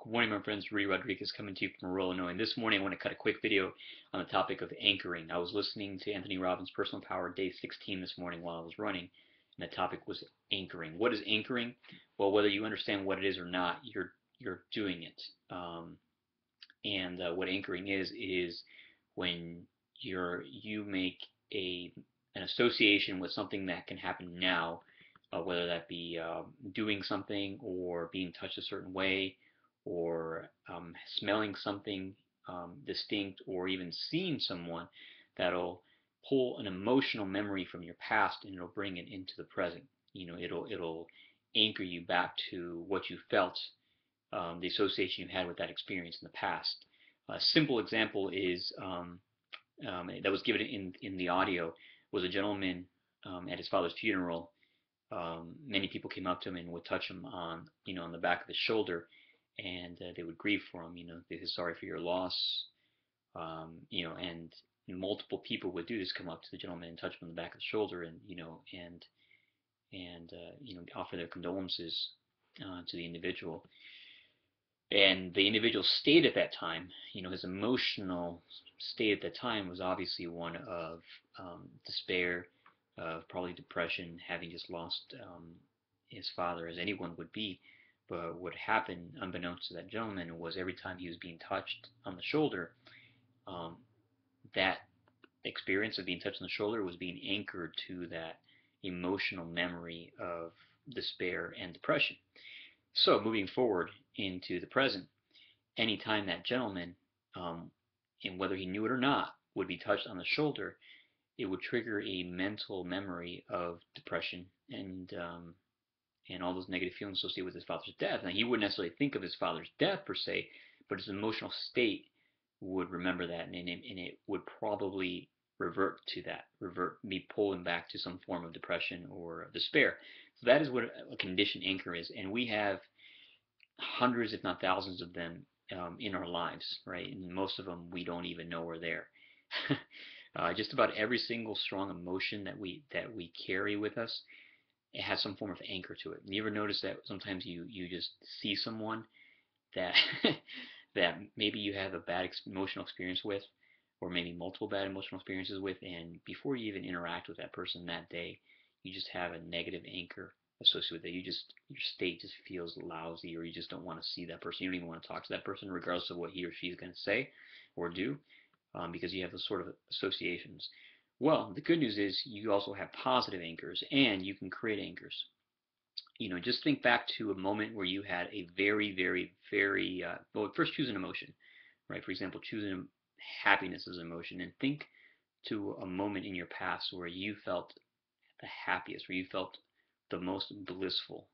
Good morning, my friends. Rudy Rodriguez coming to you from rural Illinois. And this morning, I want to cut a quick video on the topic of anchoring. I was listening to Anthony Robbins' Personal Power Day 16 this morning while I was running, and the topic was anchoring. What is anchoring? Well, whether you understand what it is or not, you're doing it. And what anchoring is when you make an association with something that can happen now, whether that be doing something or being touched a certain way, or smelling something distinct, or even seeing someone that'll pull an emotional memory from your past and it'll bring it into the present. It'll anchor you back to what you felt, the association you had with that experience in the past. A simple example is that was given in the audio was a gentleman at his father's funeral. Many people came up to him and would touch him on the back of his shoulder, and they would grieve for him. They said sorry for your loss. And multiple people would do this, come up to the gentleman and touch him on the back of the shoulder, and offer their condolences to the individual. And the individual state at that time, his emotional state at that time was obviously one of despair, of probably depression, having just lost his father, as anyone would be. But what happened, unbeknownst to that gentleman, was every time he was being touched on the shoulder, that experience of being touched on the shoulder was being anchored to that emotional memory of despair and depression. So moving forward into the present, anytime that gentleman, and whether he knew it or not, would be touched on the shoulder, it would trigger a mental memory of depression and all those negative feelings associated with his father's death. Now, he wouldn't necessarily think of his father's death per se, but his emotional state would remember that, and it would probably be pulling back to some form of depression or despair. So that is what a conditioned anchor is, and we have hundreds, if not thousands, of them in our lives, right? And most of them we don't even know are there. Just about every single strong emotion that we carry with us, it has some form of anchor to it. You ever notice that sometimes you just see someone that that maybe you have a bad emotional experience with, or maybe multiple bad emotional experiences with, and before you even interact with that person that day, you just have a negative anchor associated with it. Your state just feels lousy, or you just don't want to see that person. You don't even want to talk to that person, regardless of what he or she is going to say or do, because you have those sort of associations. Well, the good news is you also have positive anchors, and you can create anchors. Just think back to a moment where you had a very, very, very, well, first choose an emotion, right? For example, choosing happiness as an emotion, and think to a moment in your past where you felt the happiest, where you felt the most blissful,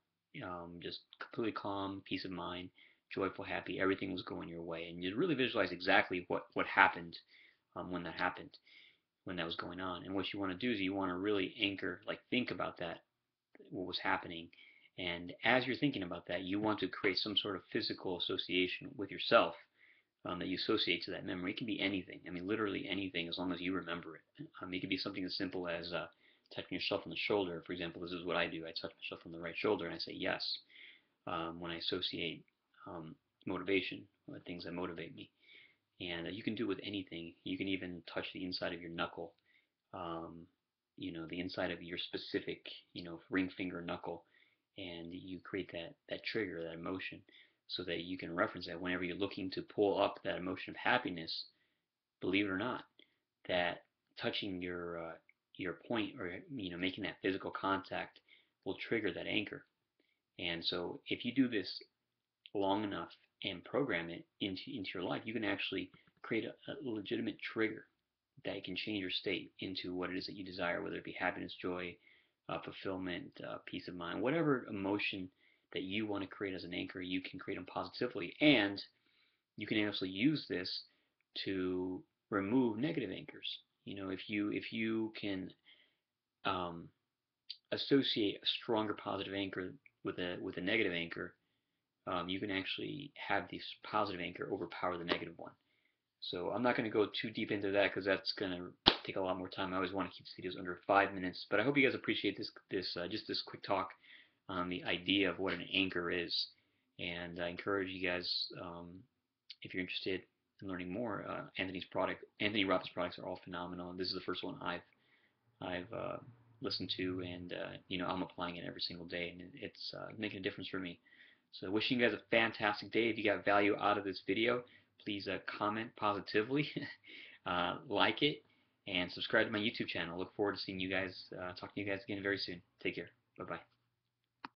just completely calm, peace of mind, joyful, happy, everything was going your way. And you really visualize exactly what happened when that happened, when that was going on. And what you want to do is you want to really anchor, like think about that, what was happening. And as you're thinking about that, you want to create some sort of physical association with yourself that you associate to that memory. It can be anything. I mean, literally anything, as long as you remember it. It could be something as simple as touching yourself on the shoulder. For example, this is what I do. I touch myself on the right shoulder and I say yes when I associate motivation with things that motivate me. And you can do it with anything. You can even touch the inside of your knuckle, the inside of your specific, ring finger knuckle, and you create that trigger, that emotion, so that you can reference that whenever you're looking to pull up that emotion of happiness. Believe it or not, that touching your point, or making that physical contact, will trigger that anchor. And so if you do this long enough and program it into your life, you can actually create a legitimate trigger that can change your state into what it is that you desire, whether it be happiness, joy, fulfillment, peace of mind, whatever emotion that you want to create as an anchor, you can create them positively. And you can actually use this to remove negative anchors. If you can associate a stronger positive anchor with a negative anchor, you can actually have this positive anchor overpower the negative one. So I'm not going to go too deep into that because that's going to take a lot more time. I always want to keep these videos under 5 minutes, but I hope you guys appreciate this quick talk on the idea of what an anchor is. And I encourage you guys, if you're interested in learning more, Anthony Robbins products are all phenomenal. This is the first one I've listened to, and I'm applying it every single day, and it's making a difference for me. So wishing you guys a fantastic day. If you got value out of this video, please comment positively, like it, and subscribe to my YouTube channel. Look forward to seeing you guys, talking to you guys again very soon. Take care. Bye-bye.